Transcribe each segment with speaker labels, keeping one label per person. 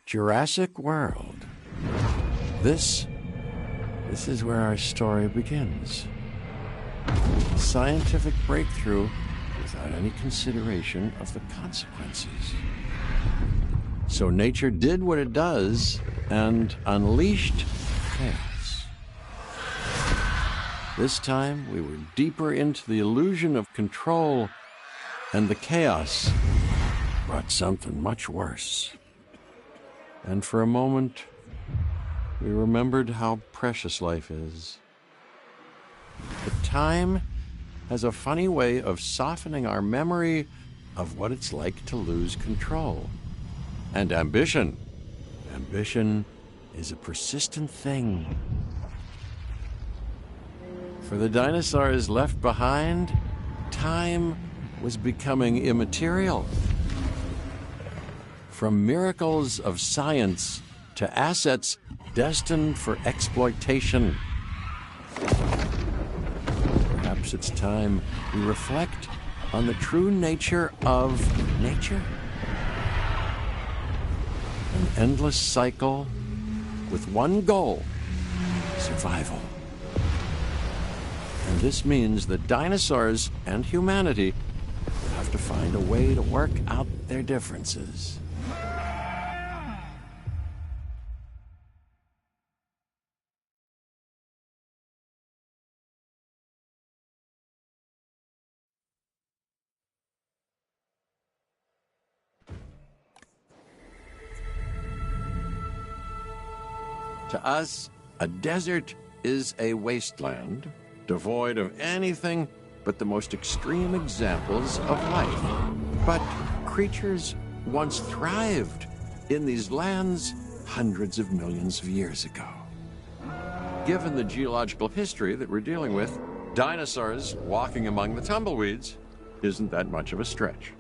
Speaker 1: Jurassic World. This is where our story begins. A scientific breakthrough without any consideration of the consequences. So nature did what it does and unleashed chaos. This time, we were deeper into the illusion of control, and the chaos brought something much worse. And for a moment, we remembered how precious life is. But time has a funny way of softening our memory of what it's like to lose control. And ambition. Ambition is a persistent thing. For the dinosaurs left behind, time was becoming immaterial. From miracles of science to assets destined for exploitation. Perhaps it's time we reflect on the true nature of nature. An endless cycle with one goal: survival. And this means that dinosaurs and humanity have to find a way to work out their differences. To us, a desert is a wasteland, devoid of anything but the most extreme examples of life. But creatures once thrived in these lands hundreds of millions of years ago. Given the geological history that we're dealing with, dinosaurs walking among the tumbleweeds isn't that much of a stretch.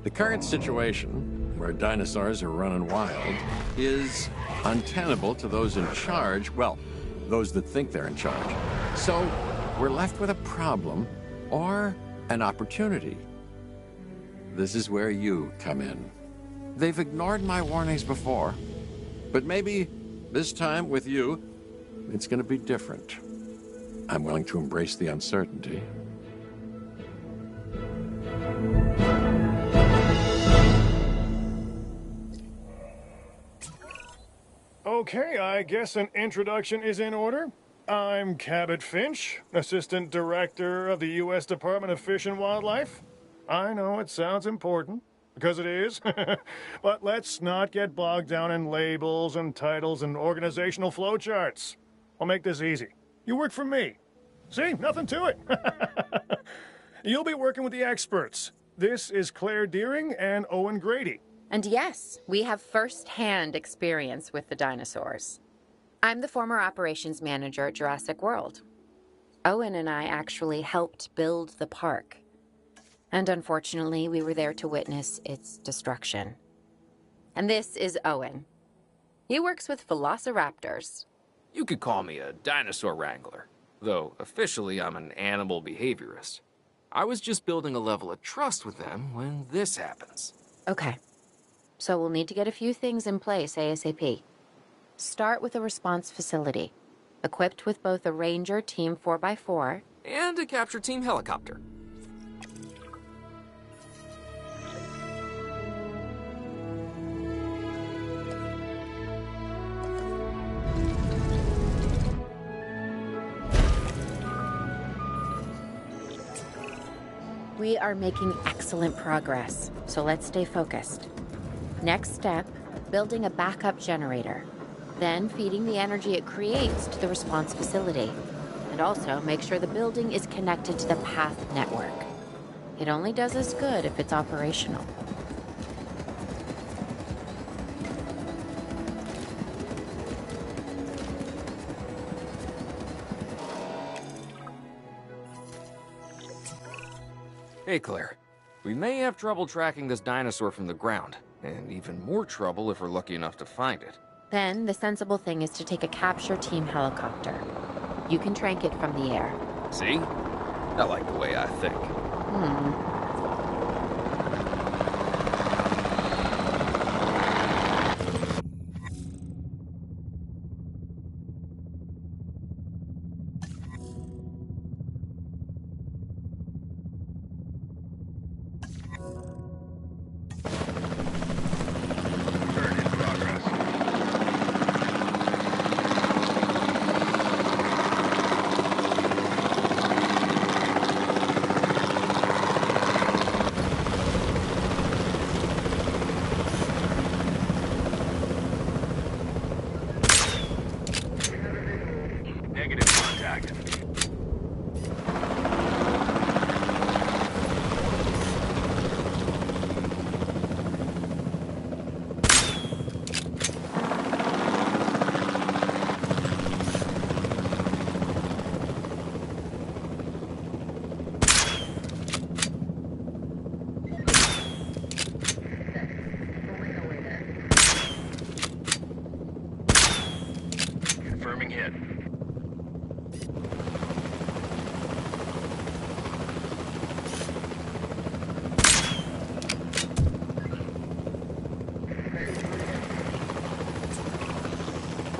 Speaker 1: The current situation, where dinosaurs are running wild, is untenable to those in charge, well, those that think they're in charge. So we're left with a problem or an opportunity. This is where you come in. They've ignored my warnings before, but maybe this time with you, it's going to be different. I'm willing to embrace the uncertainty.
Speaker 2: Okay, I guess an introduction is in order. I'm Cabot Finch, Assistant Director of the U.S. Department of Fish and Wildlife. I know it sounds important, because it is, but let's not get bogged down in labels and titles and organizational flowcharts. I'll make this easy. You work for me. See, nothing to it. You'll be working with the experts. This is Claire Deering and Owen Grady.
Speaker 3: And yes, we have first-hand experience with the dinosaurs. I'm the former operations manager at Jurassic World. Owen and I actually helped build the park. And unfortunately, we were there to witness its destruction. And this is Owen. He works with velociraptors.
Speaker 4: You could call me a dinosaur wrangler, though officially I'm an animal behaviorist. I was just building a level of trust with them when this happens.
Speaker 3: Okay. So we'll need to get a few things in place ASAP. Start with a response facility, equipped with both a Ranger Team 4x4
Speaker 4: and a capture team helicopter.
Speaker 3: We are making excellent progress, so let's stay focused. Next step, building a backup generator. Then feeding the energy it creates to the response facility. And also make sure the building is connected to the path network. It only does us good if it's operational.
Speaker 4: Hey, Claire. We may have trouble tracking this dinosaur from the ground, and even more trouble if we're lucky enough to find it.
Speaker 3: Then the sensible thing is to take a capture team helicopter. You can trank it from the air.
Speaker 4: See? I like the way I think.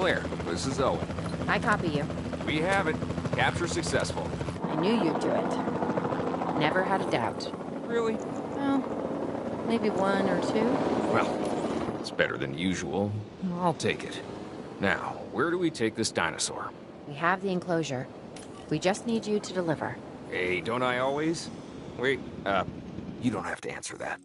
Speaker 4: Claire, this is Owen.
Speaker 3: I copy you.
Speaker 4: We have it. Capture successful.
Speaker 3: I knew you'd do it. Never had a doubt.
Speaker 4: Really?
Speaker 3: Well, maybe one or two.
Speaker 4: Well, it's better than usual. I'll take it. Now, where do we take this dinosaur?
Speaker 3: We have the enclosure. We just need you to deliver.
Speaker 4: Hey, don't I always? Wait, you don't have to answer that.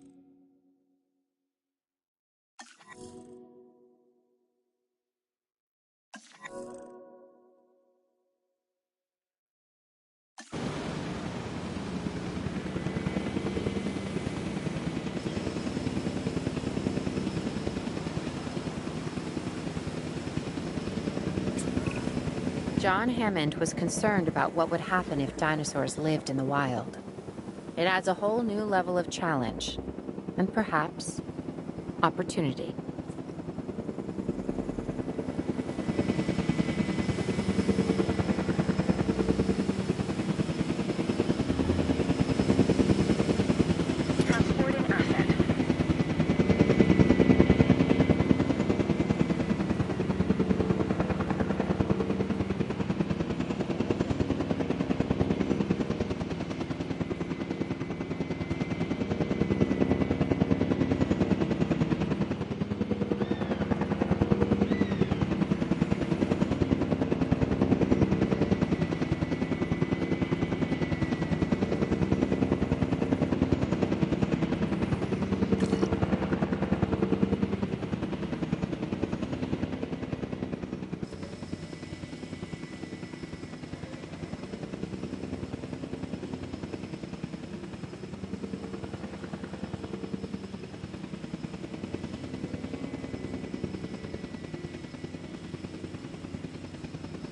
Speaker 3: John Hammond was concerned about what would happen if dinosaurs lived in the wild. It adds a whole new level of challenge, and perhaps opportunity.
Speaker 5: Transporting asset.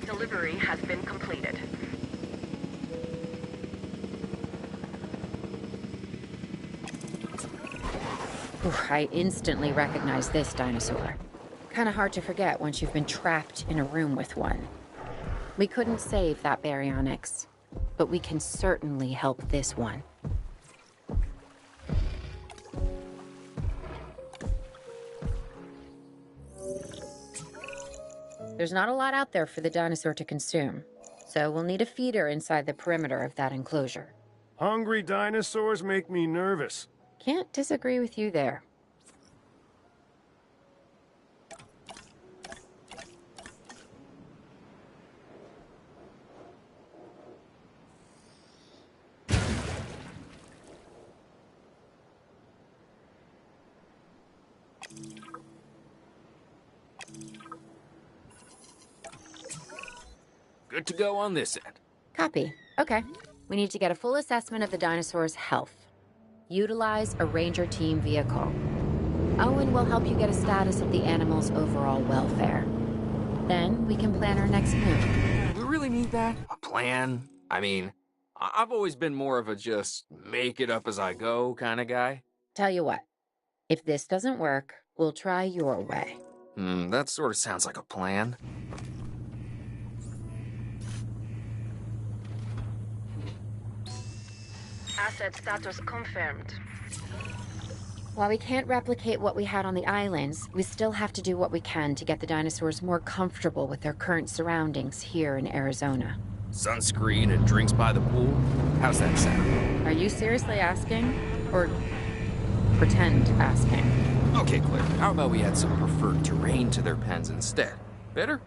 Speaker 5: Delivery has been completed.
Speaker 3: I instantly recognize this dinosaur. Kind of hard to forget once you've been trapped in a room with one. We couldn't save that baryonyx, but we can certainly help this one. There's not a lot out there for the dinosaur to consume, so we'll need a feeder inside the perimeter of that enclosure.
Speaker 2: Hungry dinosaurs make me nervous.
Speaker 3: Can't disagree with you there.
Speaker 4: Good to go on this end.
Speaker 3: Copy. Okay. We need to get a full assessment of the dinosaur's health. Utilize a ranger team vehicle. Owen will help you get a status of the animal's overall welfare. Then we can plan our next move.
Speaker 4: Do we really need that? A plan? I mean, I've always been more of a just make it up as I go kind of guy.
Speaker 3: Tell you what, if this doesn't work, we'll try your way.
Speaker 4: That sort of sounds like a plan.
Speaker 5: Asset status confirmed.
Speaker 3: While we can't replicate what we had on the islands, we still have to do what we can to get the dinosaurs more comfortable with their current surroundings here in Arizona.
Speaker 4: Sunscreen and drinks by the pool? How's that sound?
Speaker 3: Are you seriously asking? Or pretend asking?
Speaker 4: Okay, Claire, how about we add some preferred terrain to their pens instead? Better?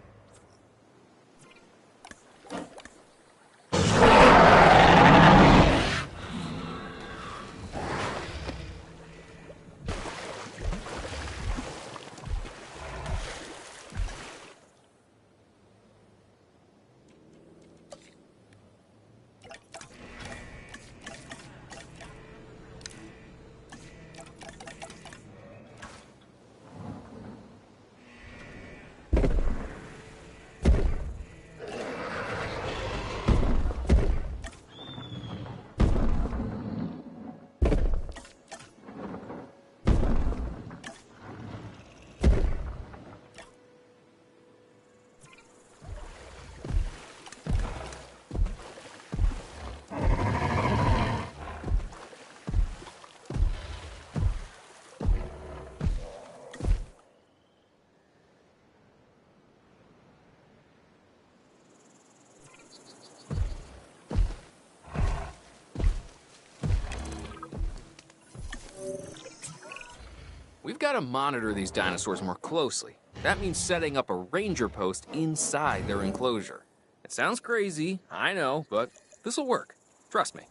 Speaker 4: We've got to monitor these dinosaurs more closely. That means setting up a ranger post inside their enclosure. It sounds crazy, I know, but this'll work. Trust me.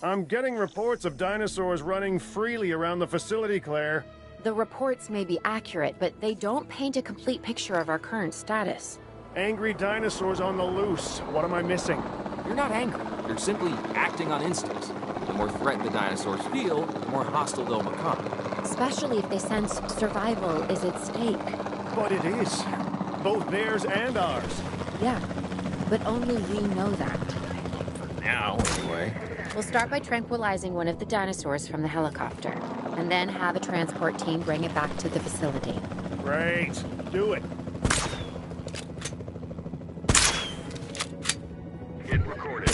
Speaker 2: I'm getting reports of dinosaurs running freely around the facility, Claire.
Speaker 3: The reports may be accurate, but they don't paint a complete picture of our current status.
Speaker 2: Angry dinosaurs on the loose. What am I missing?
Speaker 4: You're not angry. You're simply acting on instinct. The more threat the dinosaurs feel, the more hostile they'll become.
Speaker 3: Especially if they sense survival is at stake.
Speaker 2: But it is. Both theirs and ours.
Speaker 3: Yeah, but only we know that.
Speaker 4: Now, anyway.
Speaker 3: We'll start by tranquilizing one of the dinosaurs from the helicopter, and then have a transport team bring it back to the facility.
Speaker 2: Great. Do it.
Speaker 6: Hit recorded.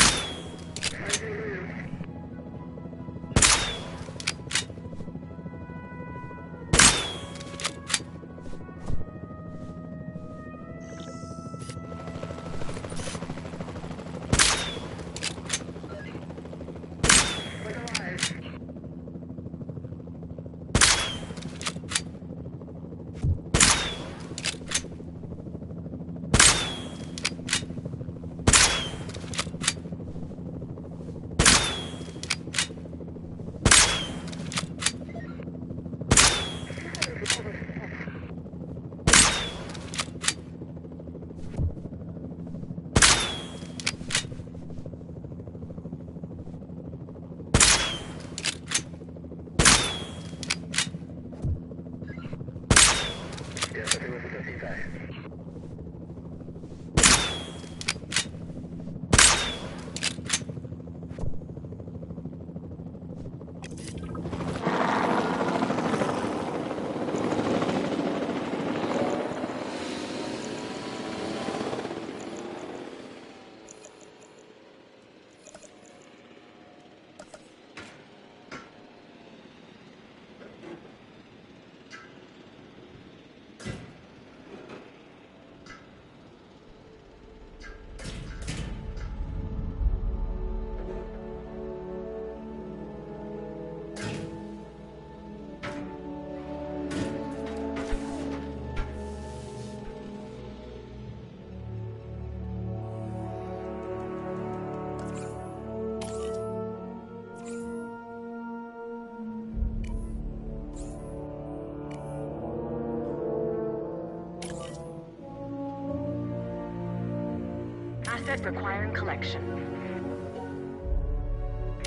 Speaker 5: Asset requiring collection.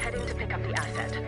Speaker 5: Heading to pick up the asset.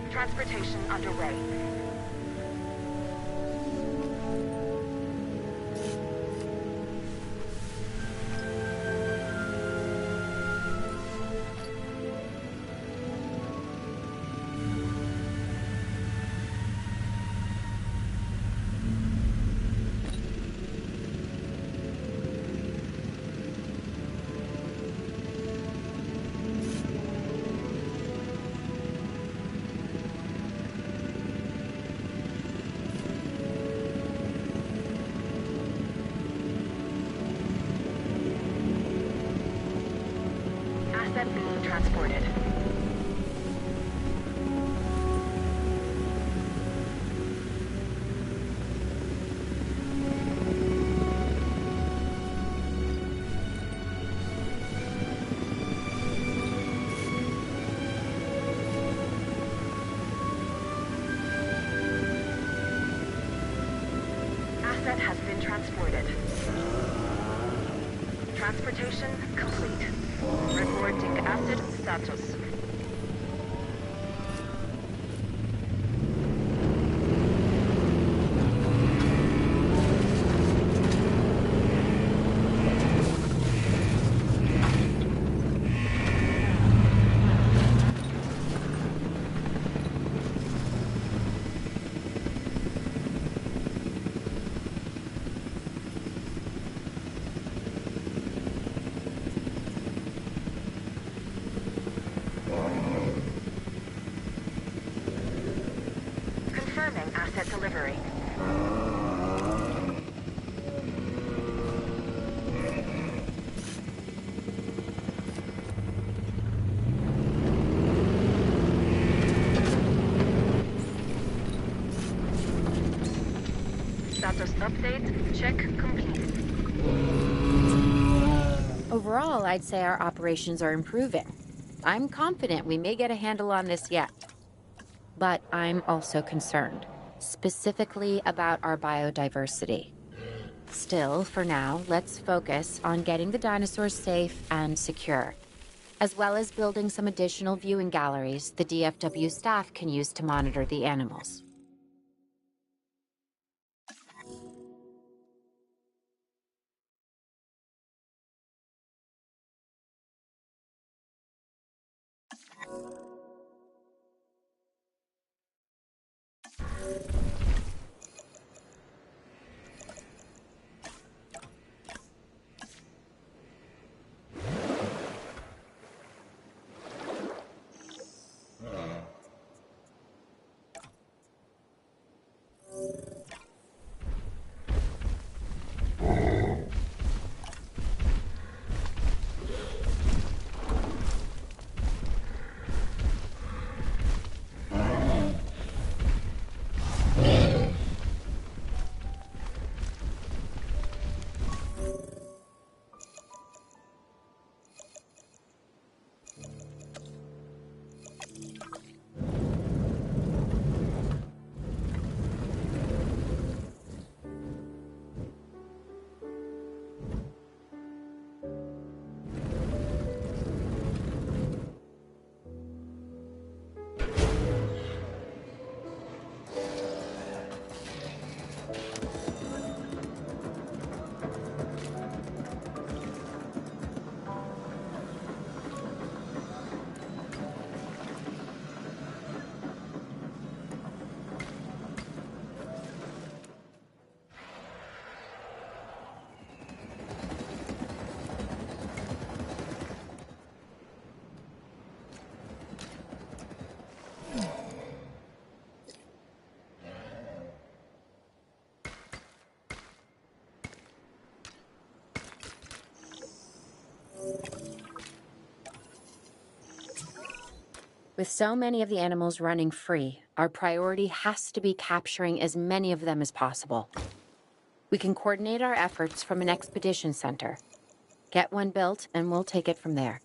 Speaker 5: Transportation underway. Asset being transported. status. Confirming asset delivery. Status update. Check complete.
Speaker 3: Overall, I'd say our operations are improving. I'm confident we may get a handle on this yet. But I'm also concerned, specifically about our biodiversity. Still, for now, let's focus on getting the dinosaurs safe and secure, as well as building some additional viewing galleries the DFW staff can use to monitor the animals. With so many of the animals running free, our priority has to be capturing as many of them as possible. We can coordinate our efforts from an expedition center. Get one built, and we'll take it from there.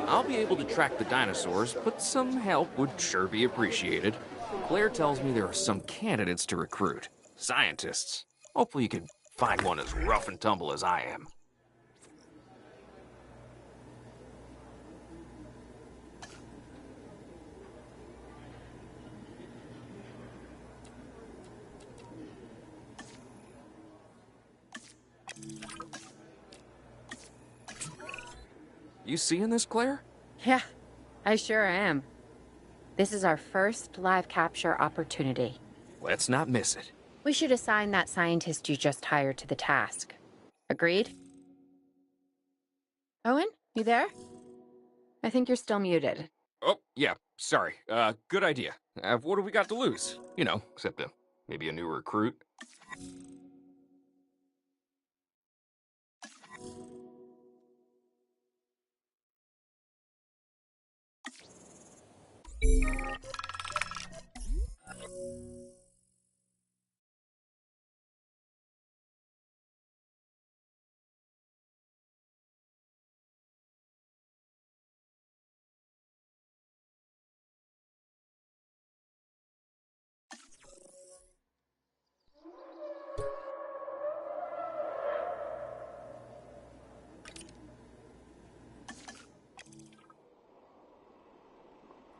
Speaker 4: I'll be able to track the dinosaurs, but some help would sure be appreciated. Claire tells me there are some candidates to recruit. Scientists. Hopefully you can find one as rough and tumble as I am. You seeing this, Claire?
Speaker 3: Yeah, I sure am. This is our first live capture opportunity.
Speaker 4: Let's not miss it.
Speaker 3: We should assign that scientist you just hired to the task. Agreed? Owen, you there? I think you're still muted.
Speaker 4: Oh, yeah, sorry. Good idea. What do we got to lose? You know, except maybe a new recruit.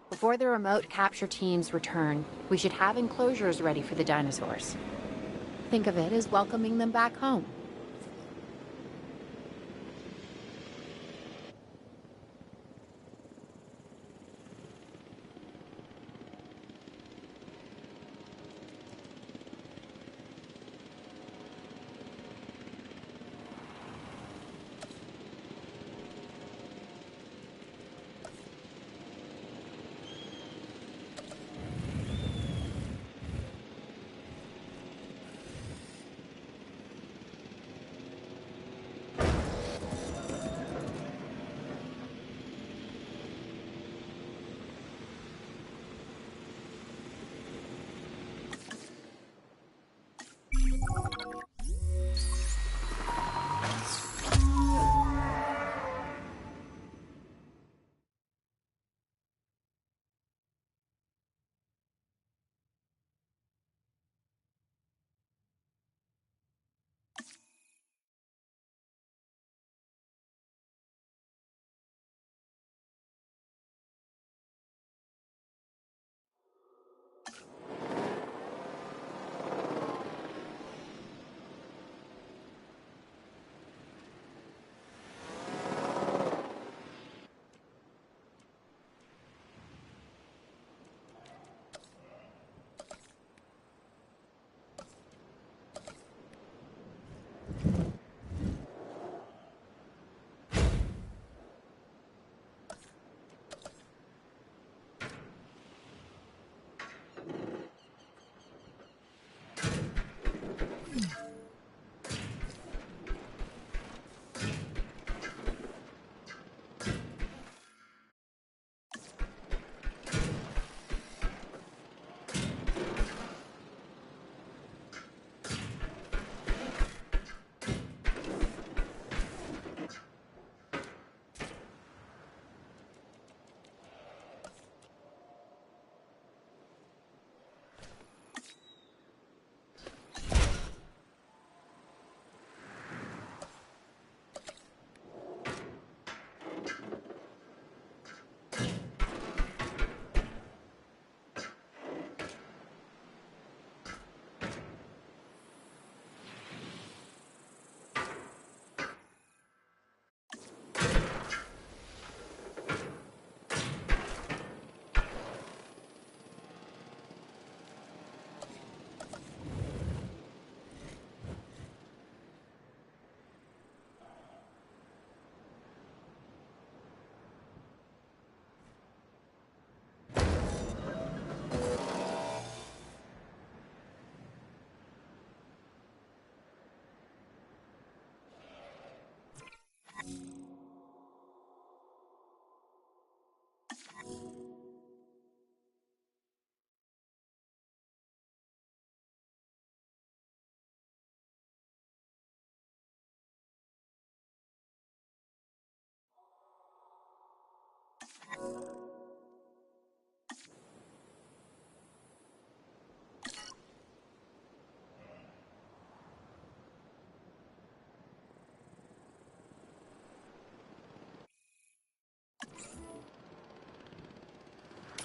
Speaker 3: Before the remote capture teams return, we should have enclosures ready for the dinosaurs. Think of it as welcoming them back home.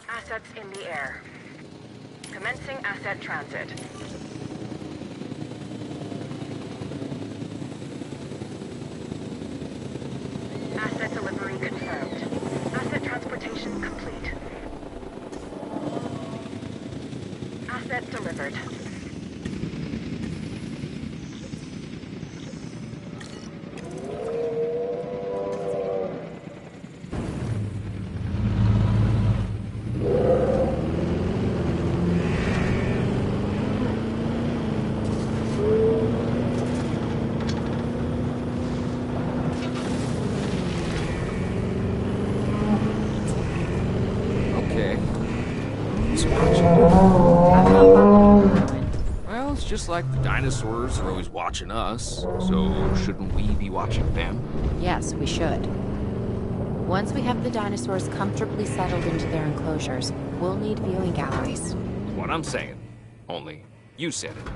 Speaker 5: Assets in the air. Commencing asset transit. Asset delivery confirmed. Asset transportation complete. delivered.
Speaker 4: Okay. So what you do?
Speaker 3: I'm not following you, Owen.
Speaker 4: Well, it's just like the dinosaurs are always watching us, so shouldn't we be watching them?
Speaker 3: Yes, we should. Once we have the dinosaurs comfortably settled into their enclosures, we'll need viewing galleries.
Speaker 4: That's what I'm saying. Only, you said it.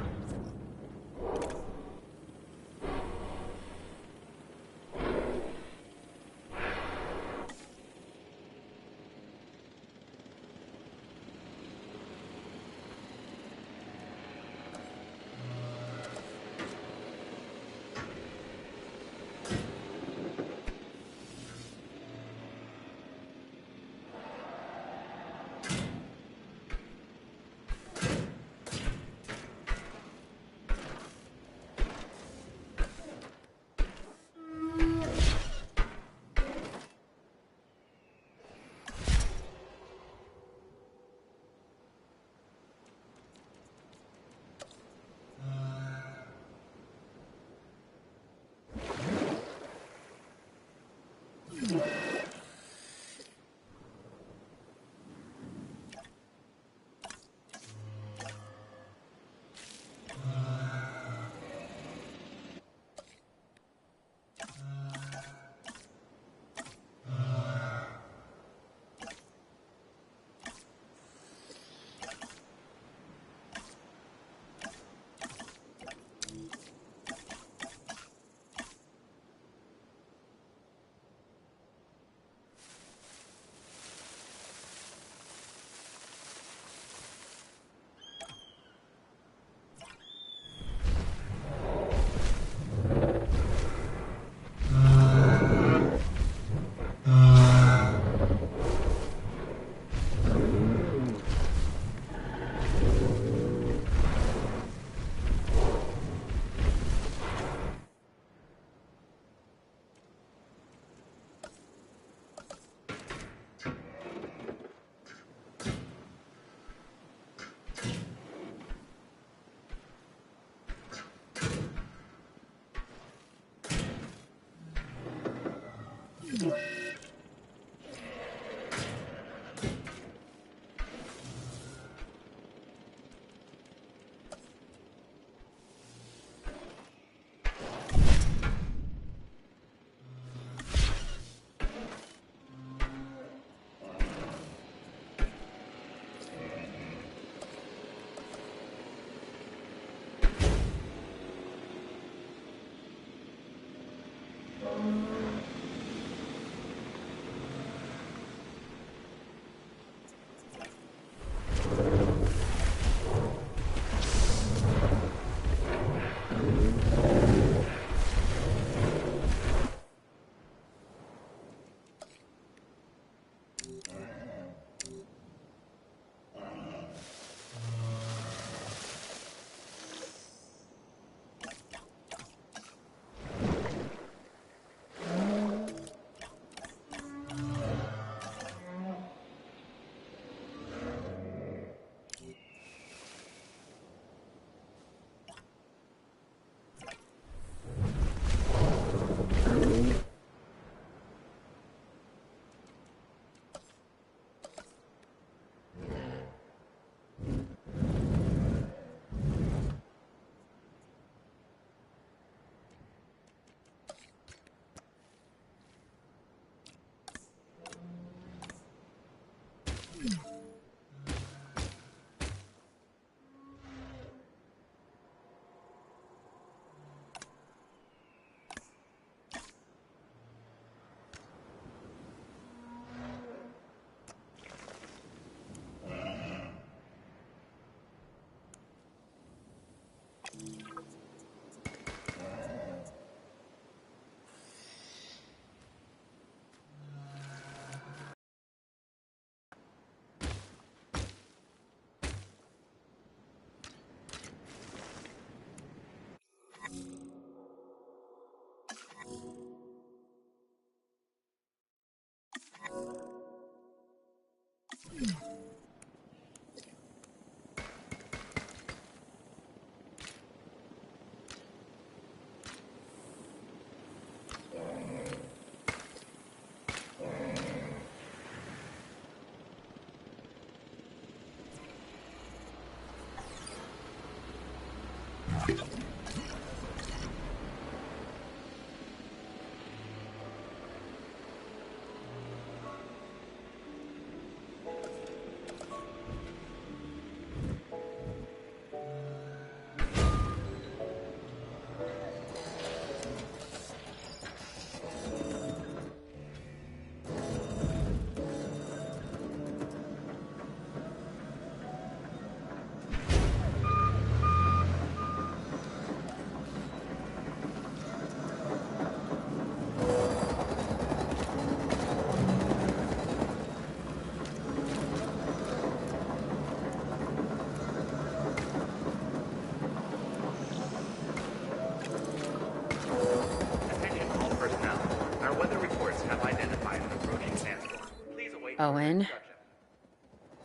Speaker 3: Owen.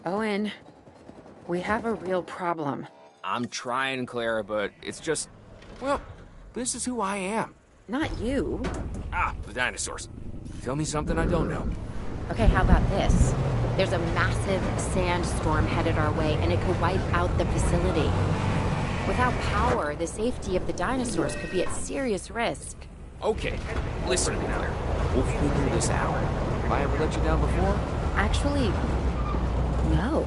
Speaker 3: Owen, we have a real problem.
Speaker 4: I'm trying, Clara, but it's just... Well, this is who I am.
Speaker 3: Not you.
Speaker 4: Ah, the dinosaurs. Tell me something I don't know.
Speaker 3: Okay, how about this? There's a massive sandstorm headed our way, and it could wipe out the facility. Without power, the safety of the dinosaurs could be at serious risk.
Speaker 4: Okay, listen to me, Claire. We'll figure this out. Have I ever let you down before?
Speaker 3: Actually, no.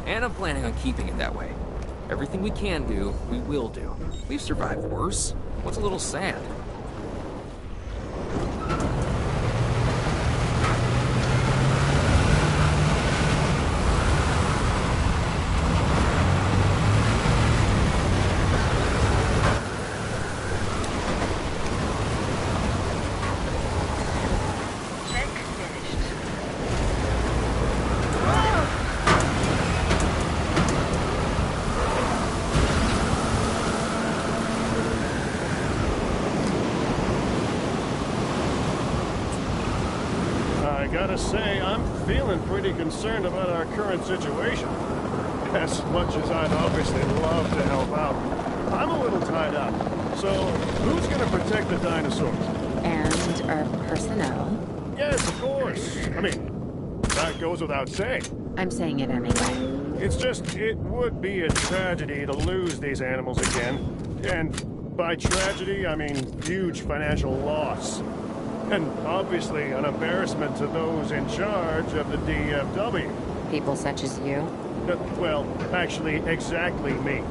Speaker 4: And I'm planning on keeping it that way. Everything we can do, we will do. We've survived worse. What's a little sand?
Speaker 5: Check finished.
Speaker 2: I gotta say, I'm feeling pretty concerned about our current situation. As much as I'd obviously love to help out, I'm a little tied up. So, who's gonna protect the dinosaurs?
Speaker 3: And our personnel.
Speaker 2: Yes, of course. I mean, that goes without saying.
Speaker 3: I'm saying it anyway.
Speaker 2: It's just, it would be a tragedy to lose these animals again. And by tragedy, I mean huge financial loss. And obviously an embarrassment to those in charge of the DFW.
Speaker 3: People such as you.
Speaker 2: Well, actually, exactly me.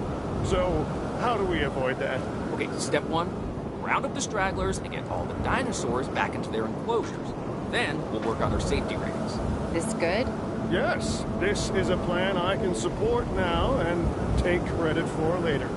Speaker 2: So, how do we avoid that?
Speaker 4: Okay, step one, round up the stragglers and get all the dinosaurs back into their enclosures. Then we'll work on their safety ratings.
Speaker 3: This good?
Speaker 2: Yes, this is a plan I can support now and take credit for later.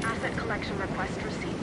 Speaker 5: Asset collection request received.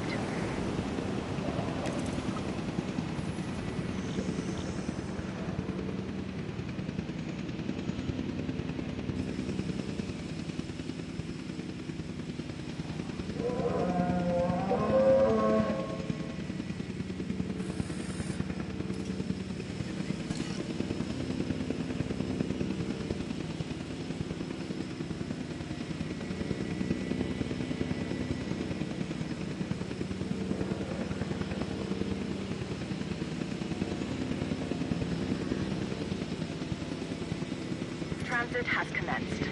Speaker 5: Transit has commenced.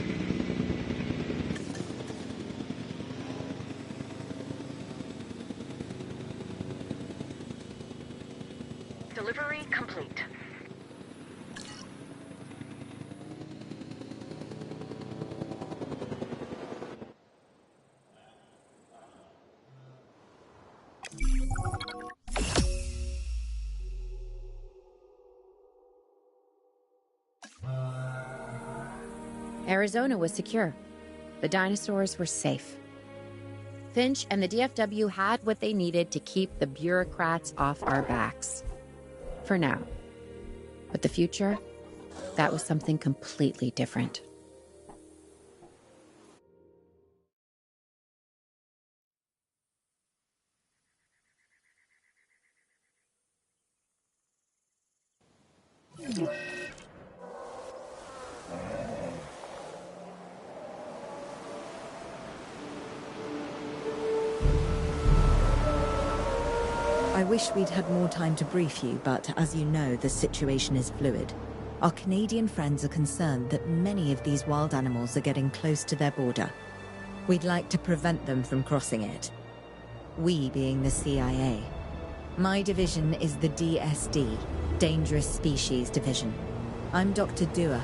Speaker 5: Delivery complete.
Speaker 3: Arizona was secure. The dinosaurs were safe. Finch and the DFW had what they needed to keep the bureaucrats off our backs. For now. But the future, that was something completely different.
Speaker 6: I wish we'd had more time to brief you, but as you know, the situation is fluid. Our Canadian friends are concerned that many of these wild animals are getting close to their border. We'd like to prevent them from crossing it. We being the CIA. My division is the DSD, Dangerous Species Division. I'm Dr. Dua.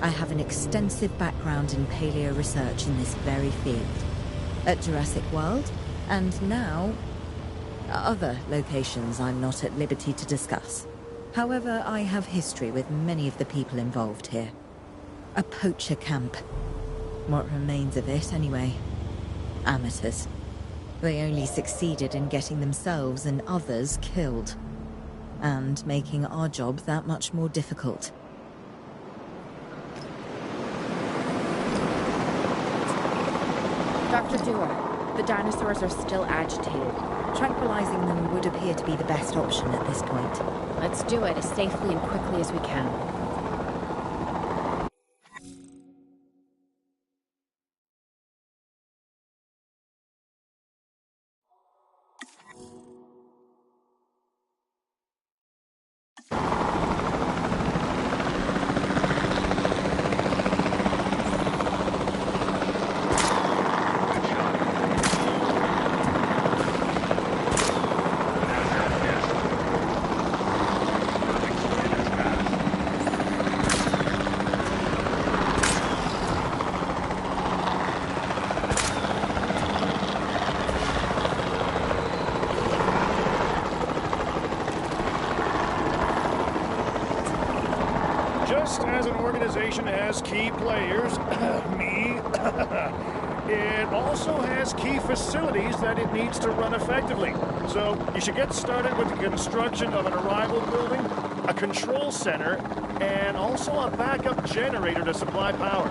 Speaker 6: I have an extensive background in paleo research in this very field. At Jurassic World, and now other locations I'm not at liberty to discuss. However, I have history with many of the people involved here. A poacher camp. What remains of it, anyway. Amateurs. They only succeeded in getting themselves and others killed. And making our job that much more difficult.
Speaker 3: Dr. Dua, the dinosaurs are still agitated.
Speaker 6: Tranquilizing them would appear to be the best option at this point.
Speaker 3: Let's do it as safely and quickly as we can.
Speaker 2: Just as an organization has key players, me, it also has key facilities that it needs to run effectively. So you should get started with the construction of an arrival building, a control center, and also a backup generator to supply power.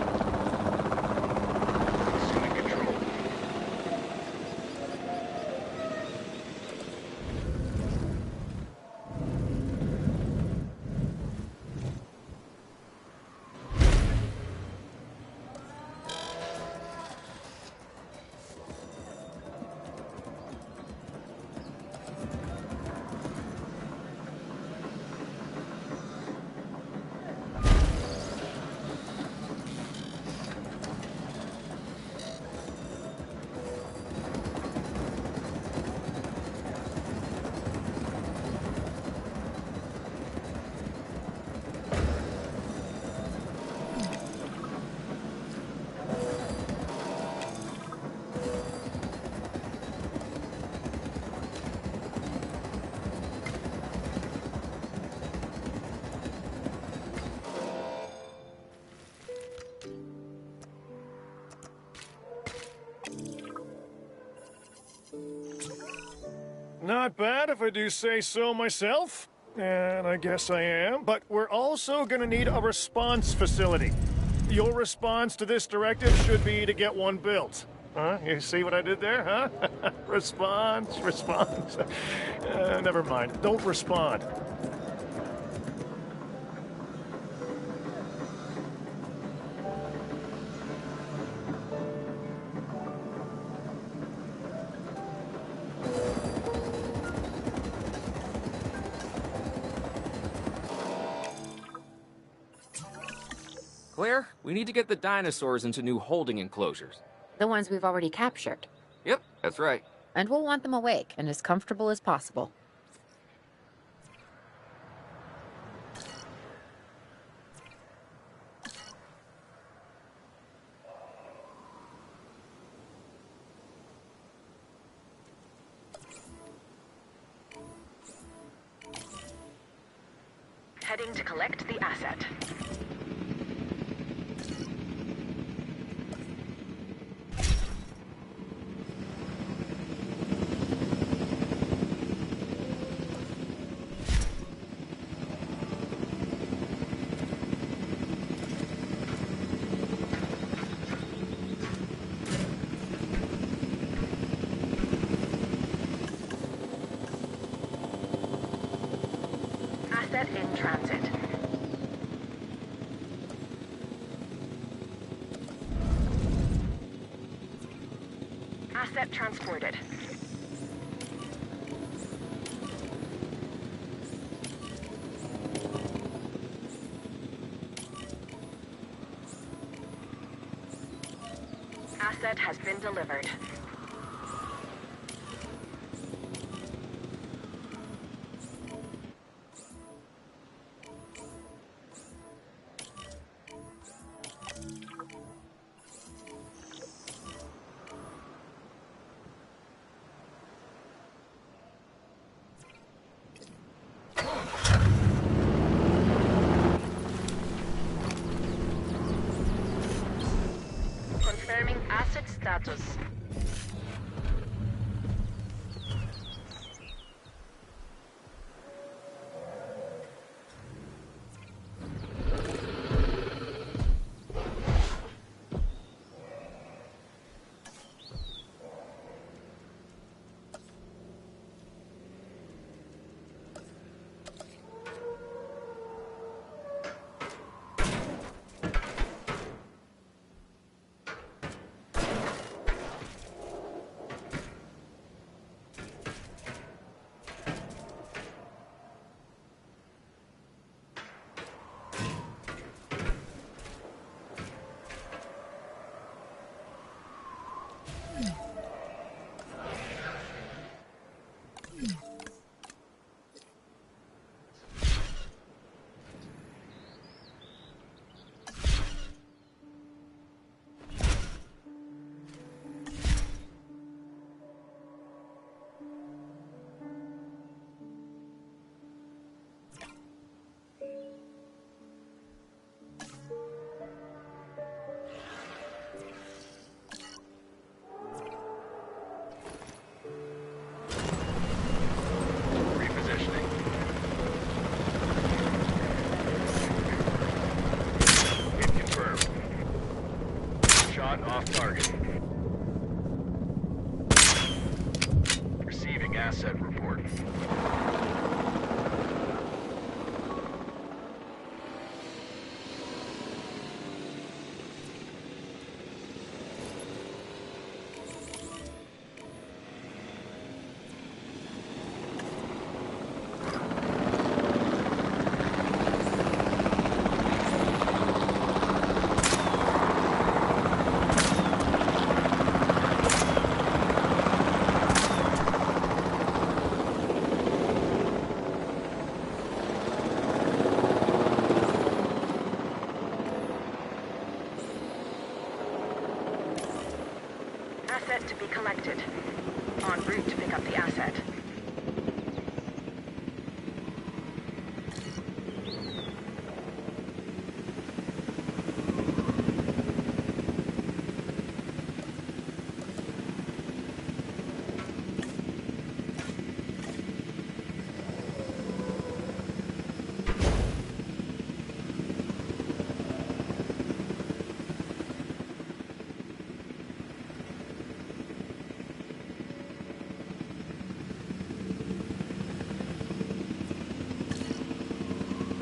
Speaker 2: Not bad if I do say so myself. And I guess I am. But we're also gonna need a response facility. Your response to this directive should be to get one built. Huh? You see what I did there, huh? Response. Never mind. Don't respond.
Speaker 4: Claire, we need to get the dinosaurs into new holding enclosures.
Speaker 3: The ones we've already captured.
Speaker 4: Yep, that's right.
Speaker 3: And we'll want them awake and as comfortable as possible.
Speaker 5: Heading to collect the asset. Asset in transit. Asset transported. Asset Asset has been delivered. Confirming asset status.
Speaker 7: Off target. Receiving asset report.
Speaker 5: Asset to be collected. En route to pick up the asset.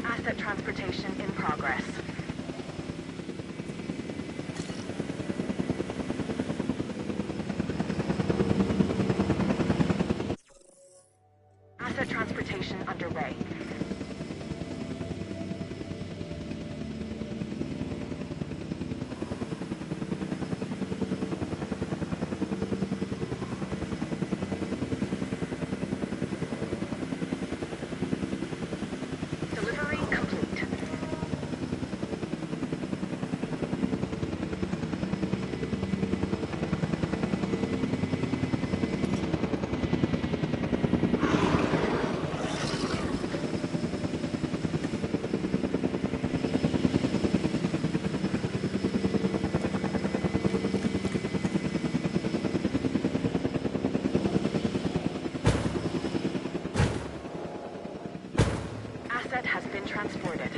Speaker 5: Asset transportation in progress. Asset transportation underway. Delivery complete. Asset has been transported.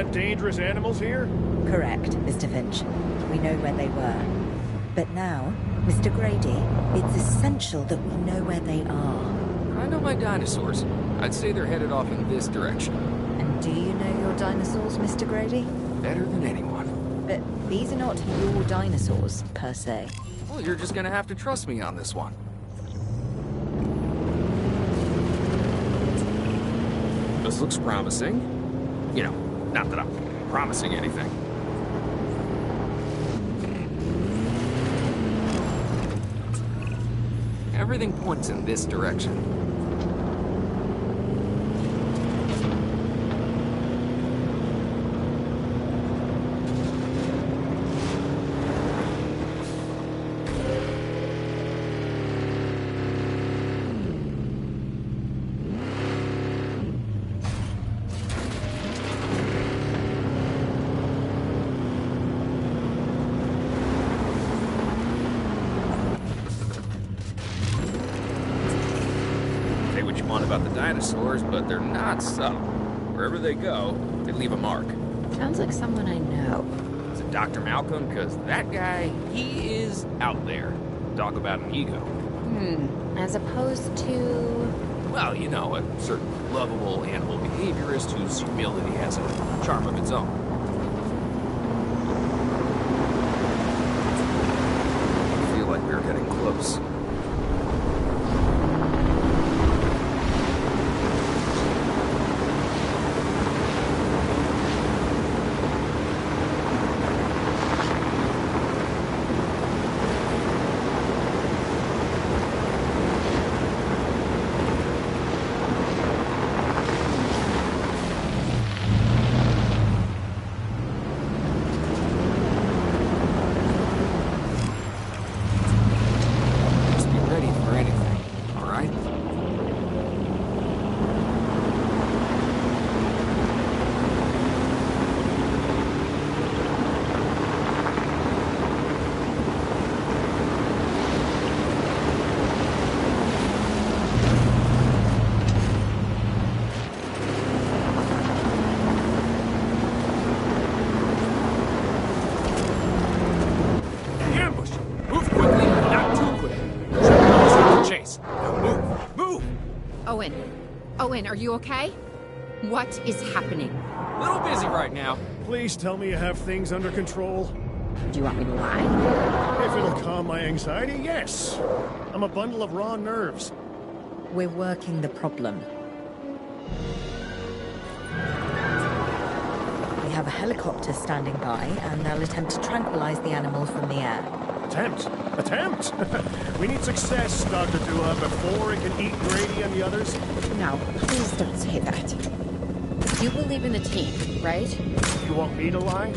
Speaker 2: have dangerous animals here?
Speaker 6: Correct, Mr. Finch. We know where they were. But now, Mr. Grady, it's essential that we know where they are.
Speaker 4: I know my dinosaurs. I'd say they're headed off in this direction.
Speaker 6: And do you know your dinosaurs, Mr. Grady?
Speaker 4: Better than anyone.
Speaker 6: But these are not your dinosaurs, per se.
Speaker 4: Well, you're just gonna have to trust me on this one. This looks promising. You know, not that I'm promising anything. Everything points in this direction. About the dinosaurs, but they're not subtle. Wherever they go, they leave a mark.
Speaker 3: Sounds like someone I know.
Speaker 4: Is it Dr. Malcolm? Because that guy, he is out there. Talk about an ego.
Speaker 3: As opposed to...
Speaker 4: Well, you know, a certain lovable animal behaviorist whose humility has a charm of its own. I feel like we're getting close.
Speaker 3: Owen, are you okay? What is happening?
Speaker 4: A little busy right now.
Speaker 2: Please tell me you have things under control.
Speaker 3: Do you want me to lie?
Speaker 2: If it'll calm my anxiety, yes. I'm a bundle of raw nerves.
Speaker 6: We're working the problem. We have a helicopter standing by, and they'll attempt to tranquilize the animal from the air.
Speaker 2: Attempt? Attempt? We need success, Dr. Dua, before it can eat Grady and the others.
Speaker 3: No, please don't say that. You believe in the team, right?
Speaker 2: You want me to lie?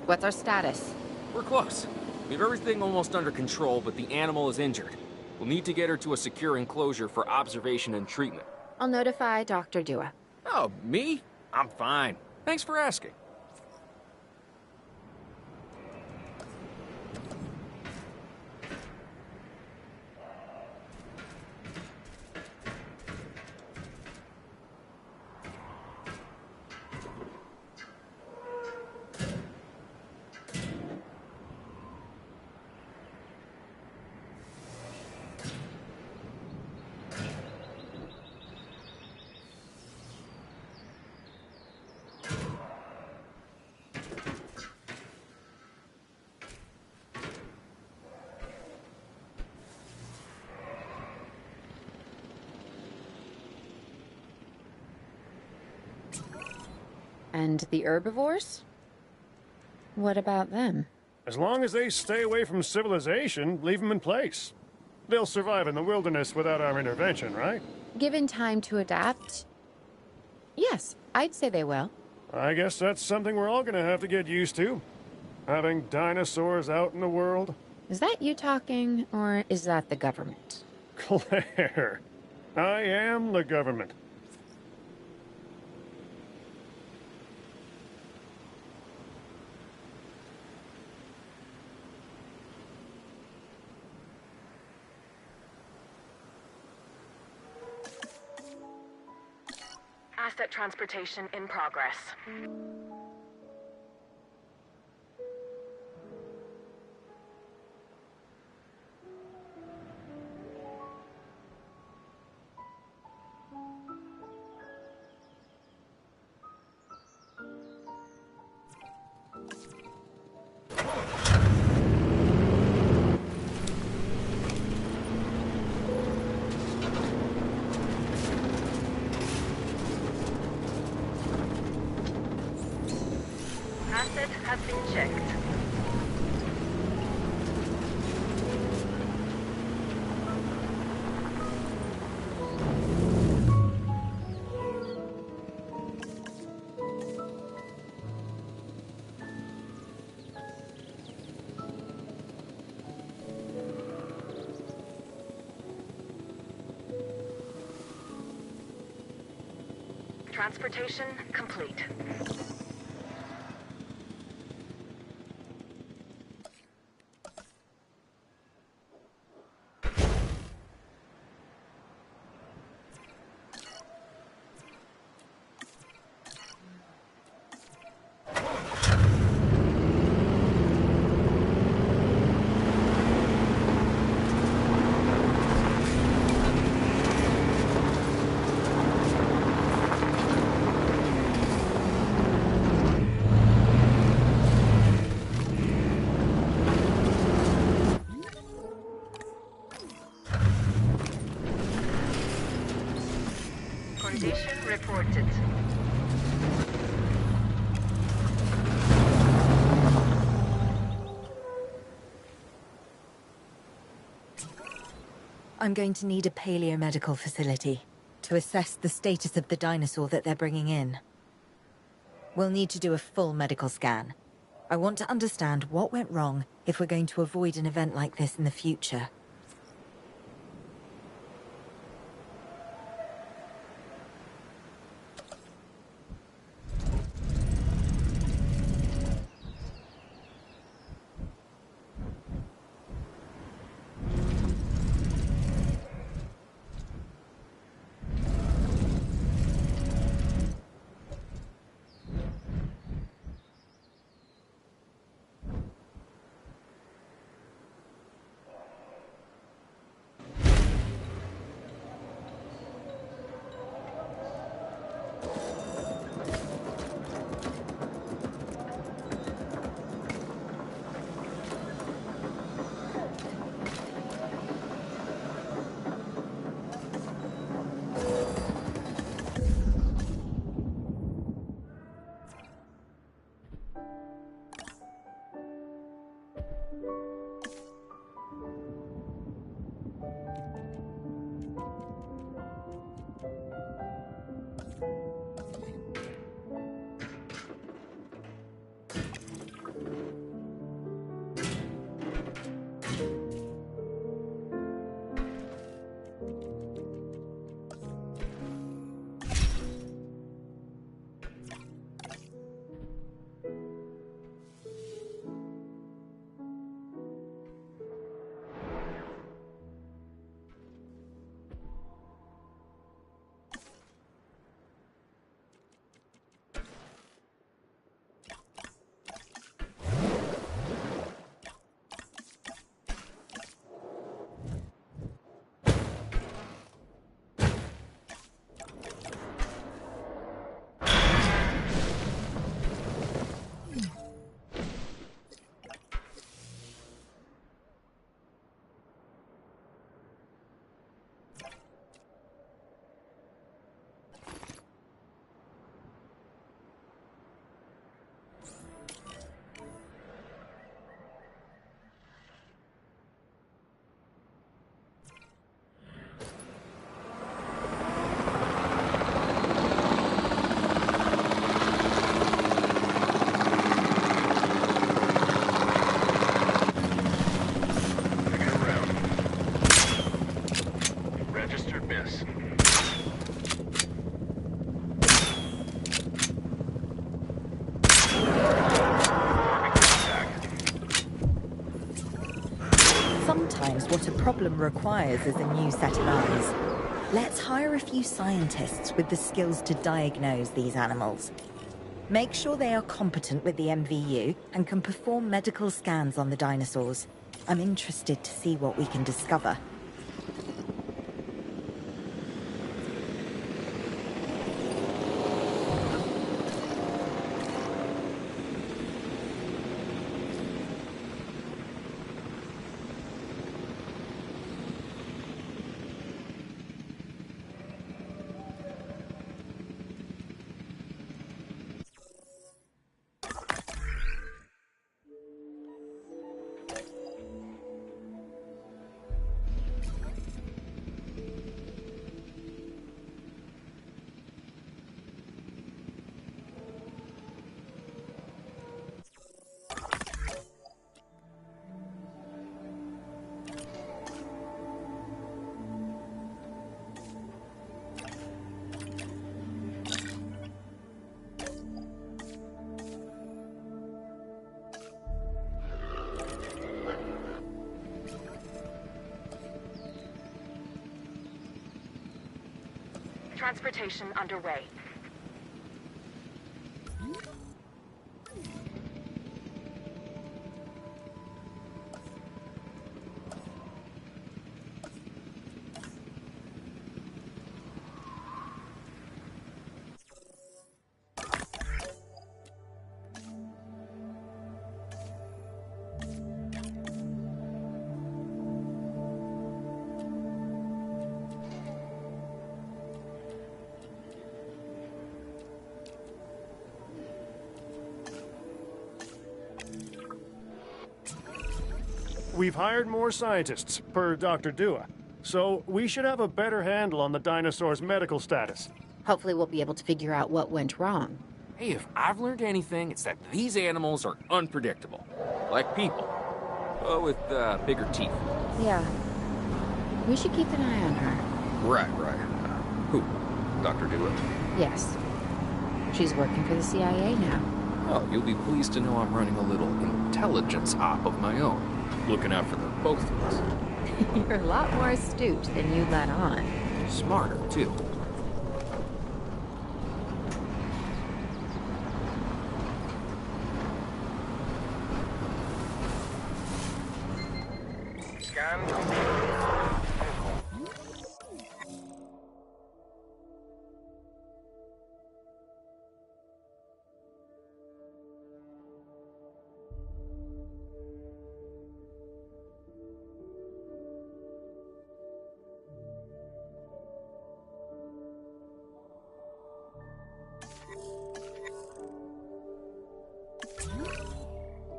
Speaker 3: What's our status?
Speaker 4: We're close. We have everything almost under control, but the animal is injured. We'll need to get her to a secure enclosure for observation and treatment.
Speaker 3: I'll notify Dr. Dua.
Speaker 4: Oh, me? I'm fine. Thanks for asking.
Speaker 3: And the herbivores? What about them?
Speaker 2: As long as they stay away from civilization, leave them in place. They'll survive in the wilderness without our intervention, right?
Speaker 3: Given time to adapt? Yes, I'd say they will.
Speaker 2: I guess that's something we're all gonna have to get used to. Having dinosaurs out in the world?
Speaker 3: Is that you talking, or is that the government?
Speaker 2: Claire, I am the government.
Speaker 5: Asset transportation in progress. Asset has been checked. Transportation complete. Condition reported.
Speaker 6: I'm going to need a paleomedical facility to assess the status of the dinosaur that they're bringing in. We'll need to do a full medical scan. I want to understand what went wrong if we're going to avoid an event like this in the future. What a problem requires is a new set of eyes. Let's hire a few scientists with the skills to diagnose these animals. Make sure they are competent with the MVU and can perform medical scans on the dinosaurs. I'm interested to see what we can discover.
Speaker 5: Transportation underway.
Speaker 2: We've hired more scientists, per Dr. Dua. So we should have a better handle on the dinosaur's medical status.
Speaker 3: Hopefully we'll be able to figure out what went wrong.
Speaker 4: Hey, if I've learned anything, it's that these animals are unpredictable. Like people. But with bigger teeth.
Speaker 3: Yeah. We should keep an eye on her.
Speaker 4: Right. Who? Dr. Dua?
Speaker 3: Yes. She's working for the CIA now.
Speaker 4: Oh, you'll be pleased to know I'm running a little intelligence op of my own. Looking out for the both of us.
Speaker 3: You're a lot more astute than you let on.
Speaker 4: Smarter, too.
Speaker 7: Scan complete.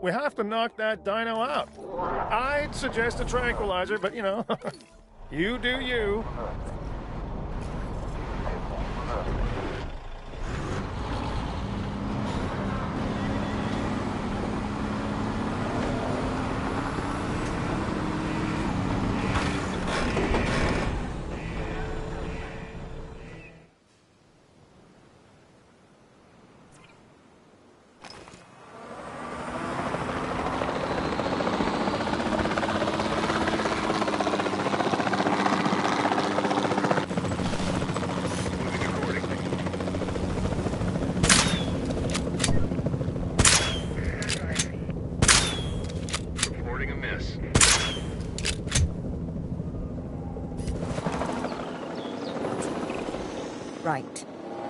Speaker 2: We have to knock that dino out. I'd suggest a tranquilizer, but you know, you do you.
Speaker 7: Reporting a miss.
Speaker 6: Right.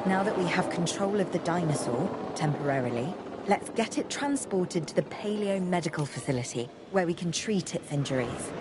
Speaker 6: Now that we have control of the dinosaur, temporarily, let's get it transported to the Paleo Medical Facility, where we can treat its injuries.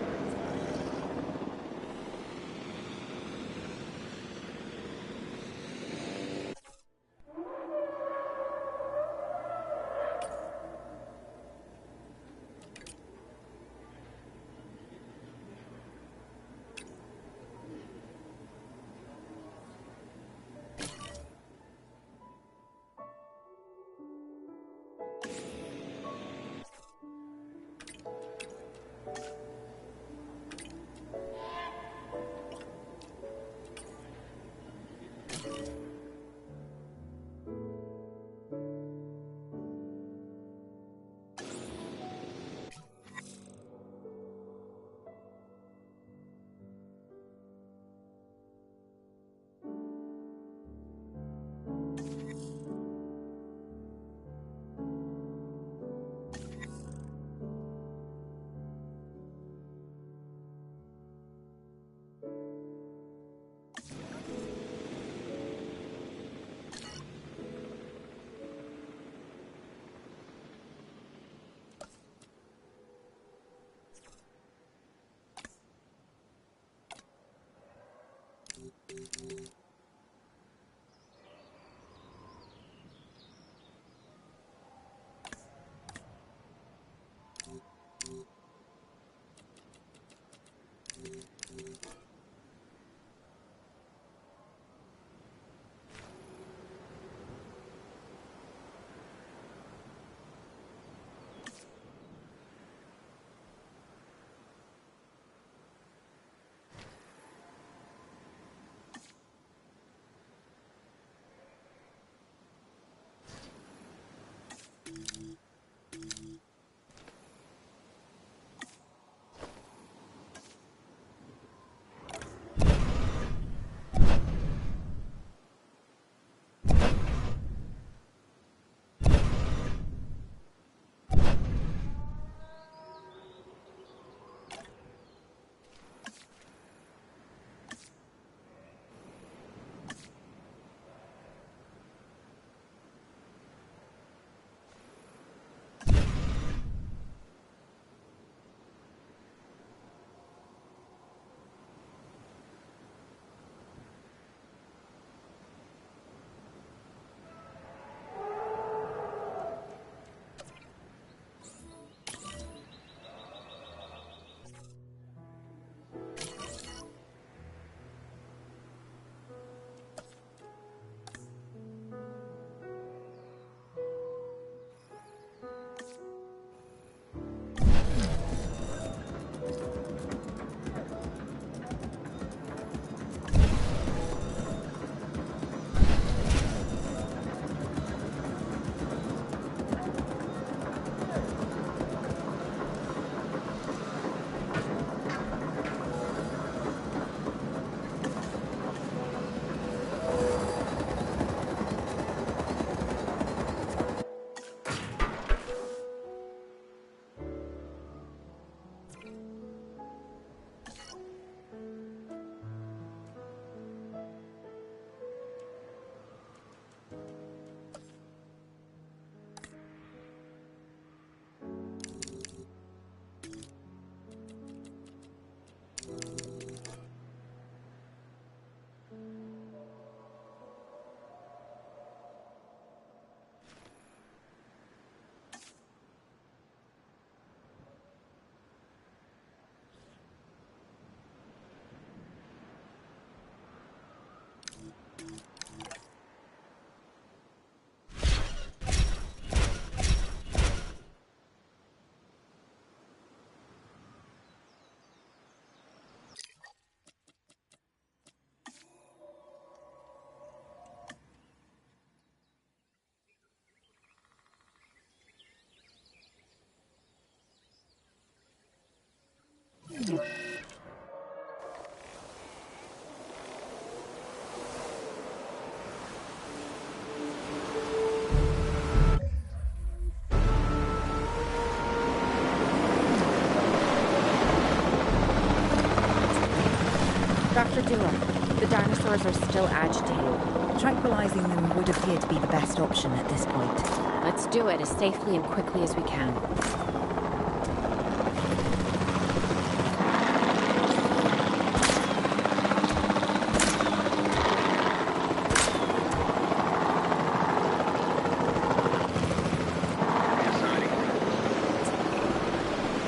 Speaker 3: Dr. Dua, the dinosaurs are still agitated.
Speaker 6: Tranquilizing them would appear to be the best option at this point.
Speaker 3: Let's do it as safely and quickly as we can.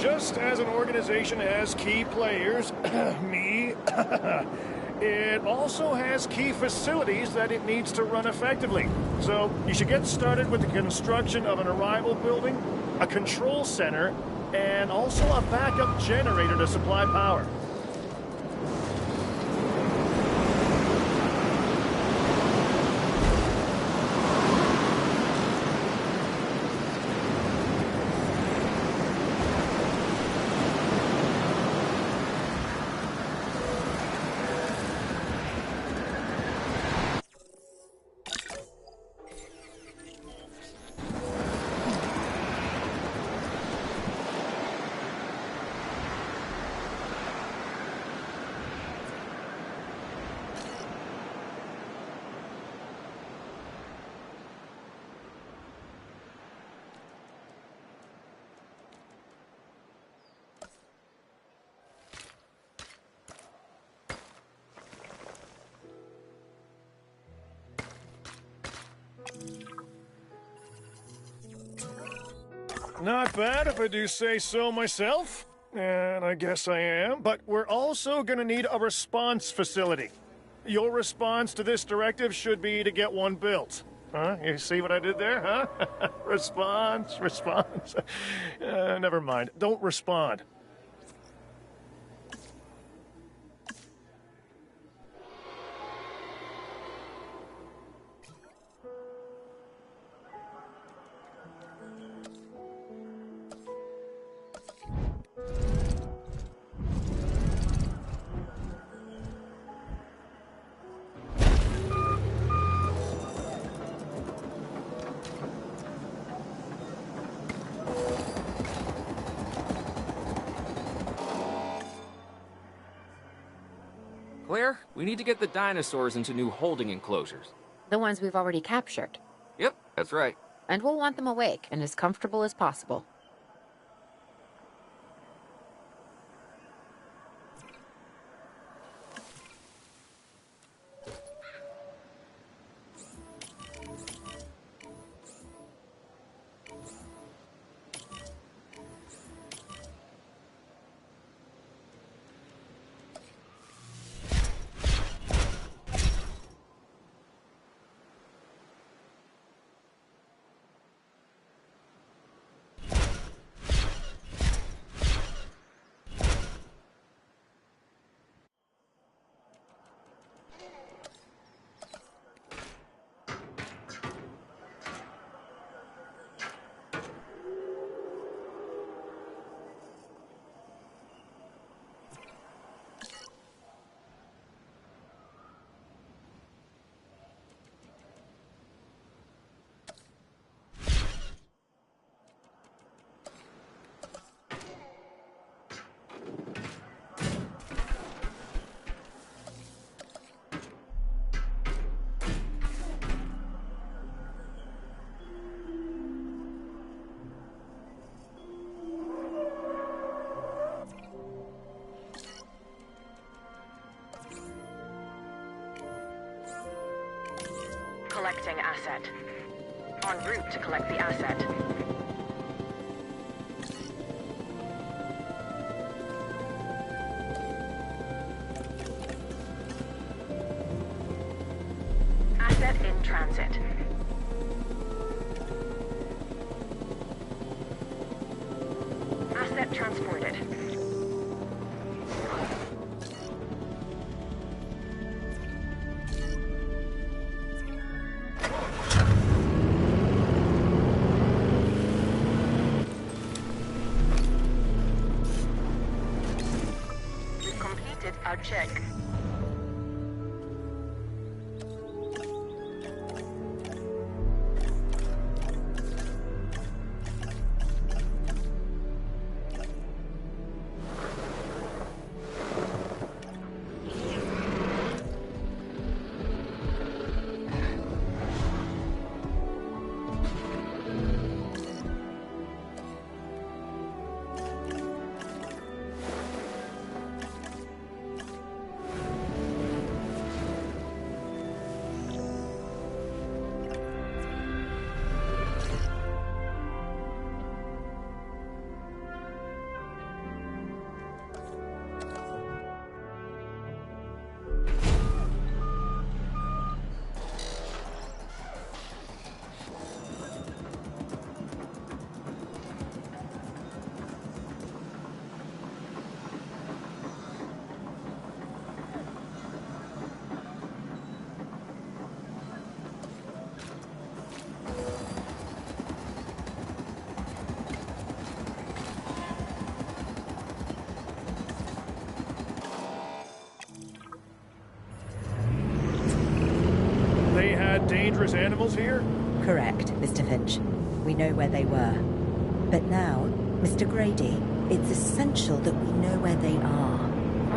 Speaker 2: Just as an organization has key players, me, it also has key facilities that it needs to run effectively. So you should get started with the construction of an arrival building, a control center, and also a backup generator to supply power. Not bad if I do say so myself. And I guess I am. But we're also gonna need a response facility. Your response to this directive should be to get one built. Huh? You see what I did there, huh? Response. Never mind. Don't respond.
Speaker 4: Claire, we need to get the dinosaurs into new holding enclosures.
Speaker 3: The ones we've already captured.
Speaker 4: Yep, that's right.
Speaker 3: And we'll want them awake and as comfortable as possible.
Speaker 5: Collecting asset. En route to collect the asset. Asset in transit. Asset transported. Our check.
Speaker 2: Dangerous animals here?
Speaker 6: Correct, Mr. Finch. We know where they were. But now, Mr. Grady, it's essential that we know where they are.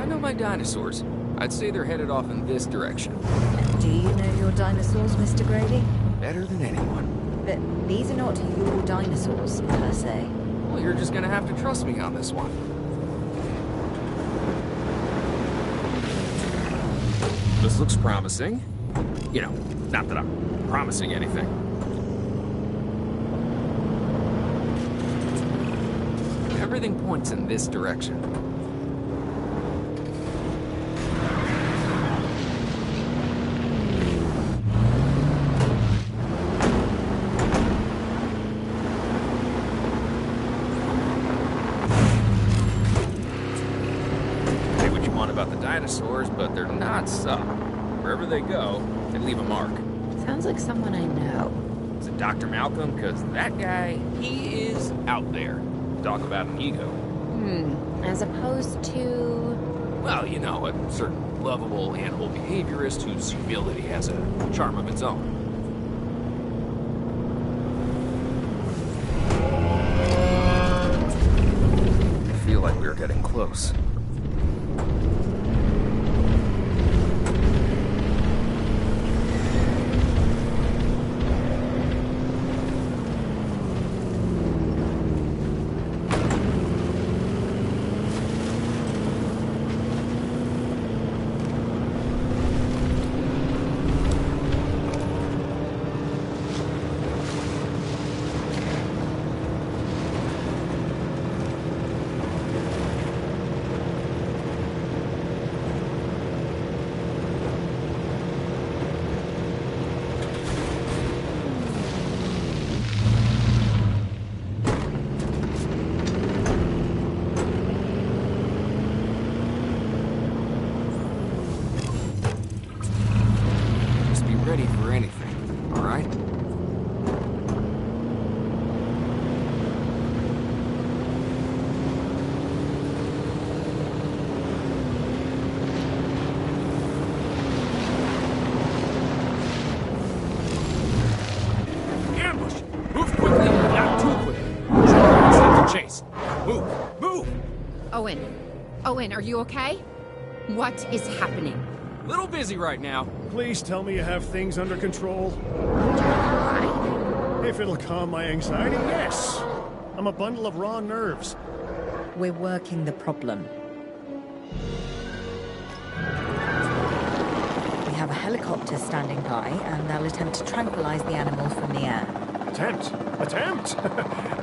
Speaker 4: I know my dinosaurs. I'd say they're headed off in this direction.
Speaker 6: Do you know your dinosaurs, Mr. Grady?
Speaker 4: Better than anyone.
Speaker 6: But these are not your dinosaurs, per se.
Speaker 4: Well, you're just gonna have to trust me on this one. This looks promising. You know, not that I'm promising anything. Everything points in this direction. Say what you want about the dinosaurs, but they're not subtle. Wherever they go, they leave a mark.
Speaker 3: Sounds like someone I know.
Speaker 4: Is it Dr. Malcolm? Because that guy, he is out there. Talk about an ego.
Speaker 3: As opposed to...
Speaker 4: Well, you know, a certain lovable animal behaviorist whose humility has a charm of its own. I feel like we're getting close. Ready for anything, all right? Ambush! Move quickly, not too quickly. Stop the chase. Move! Move!
Speaker 3: Owen, are you okay? What is happening?
Speaker 4: Little busy right now.
Speaker 2: Please tell me you have things under control.
Speaker 3: Why?
Speaker 2: If it'll calm my anxiety, yes. I'm a bundle of raw nerves.
Speaker 6: We're working the problem. We have a helicopter standing by, and they'll attempt to tranquilize the animal from the air.
Speaker 2: Attempt?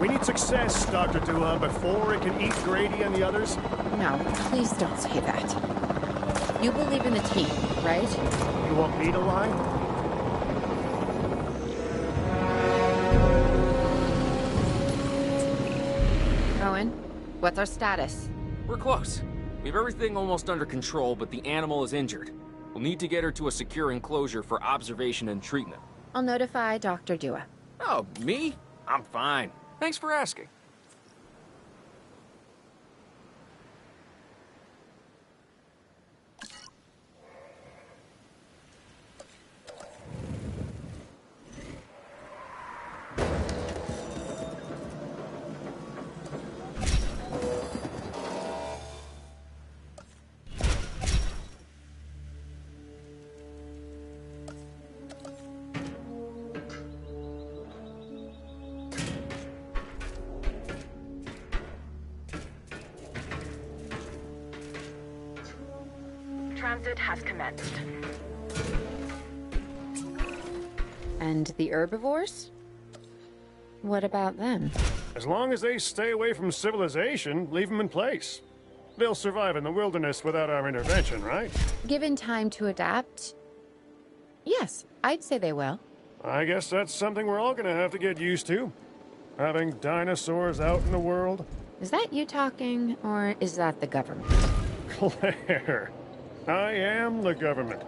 Speaker 2: We need success, Dr. Dua, before it can eat Grady and the others.
Speaker 3: No, please don't say that. You believe in the team, right?
Speaker 2: You want me to lie?
Speaker 3: Owen, what's our status?
Speaker 4: We're close. We have everything almost under control, but the animal is injured. We'll need to get her to a secure enclosure for observation and treatment.
Speaker 3: I'll notify Dr. Dua.
Speaker 4: Oh, me? I'm fine. Thanks for asking.
Speaker 5: Transit has commenced.
Speaker 3: And the herbivores? What about them?
Speaker 2: As long as they stay away from civilization, leave them in place. They'll survive in the wilderness without our intervention, right?
Speaker 3: Given time to adapt, yes, I'd say they will.
Speaker 2: I guess that's something we're all gonna have to get used to. Having dinosaurs out in the world.
Speaker 3: Is that you talking, or is that the government?
Speaker 2: Claire, I am the government.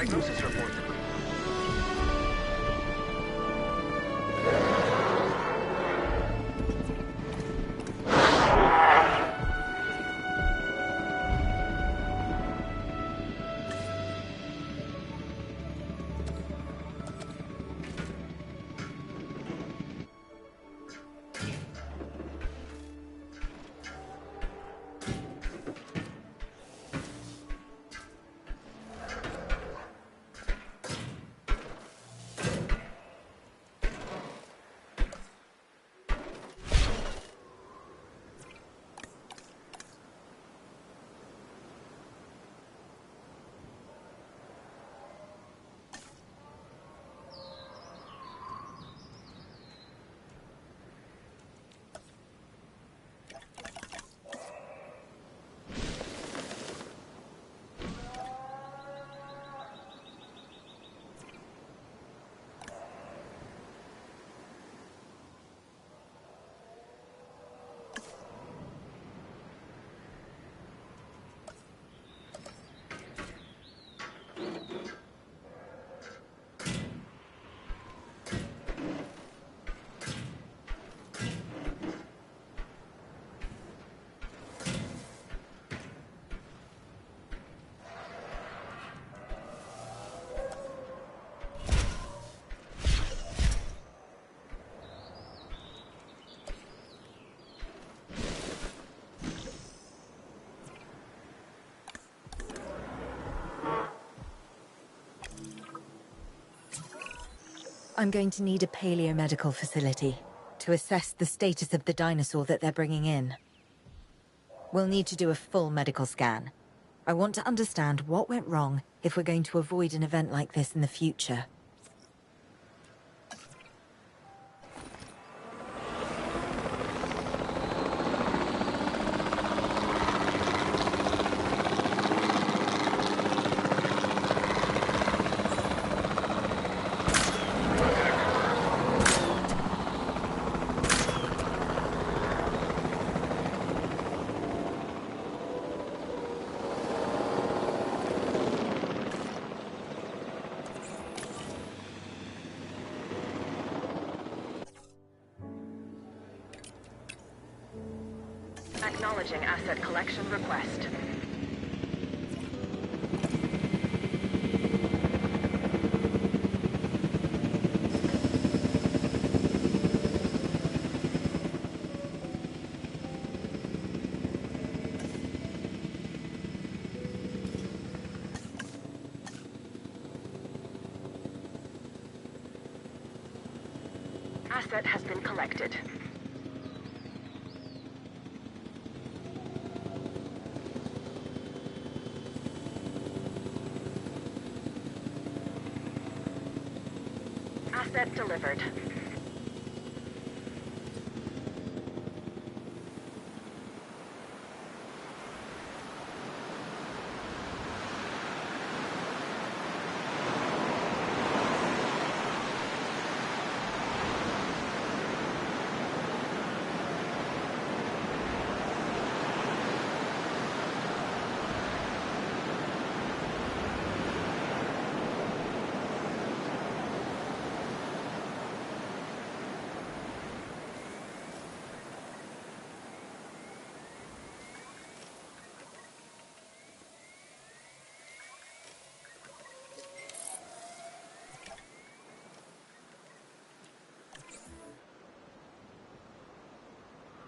Speaker 7: Diagnosis report.
Speaker 6: I'm going to need a paleomedical facility to assess the status of the dinosaur that they're bringing in. We'll need to do a full medical scan. I want to understand what went wrong if we're going to avoid an event like this in the future.
Speaker 5: Acknowledging asset collection request. Asset has been collected. Asset delivered.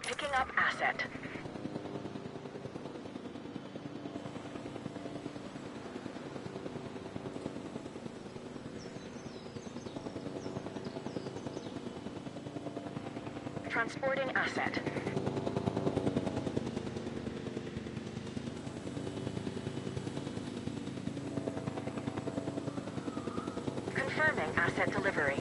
Speaker 5: Picking up asset. Transporting asset. Confirming asset delivery.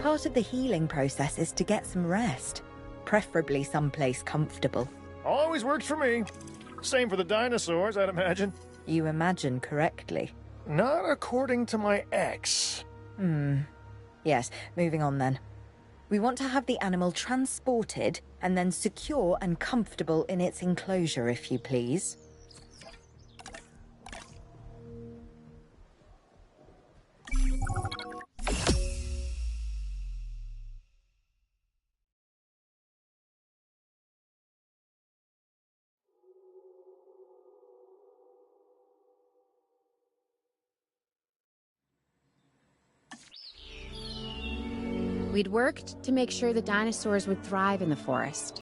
Speaker 6: Part of the healing process is to get some rest, preferably someplace comfortable.
Speaker 2: Always works for me. Same for the dinosaurs, I'd imagine.
Speaker 6: You imagine correctly.
Speaker 2: Not according to my ex.
Speaker 6: Yes, moving on then. We want to have the animal transported and then secure and comfortable in its enclosure, if you please.
Speaker 3: We'd worked to make sure the dinosaurs would thrive in the forest.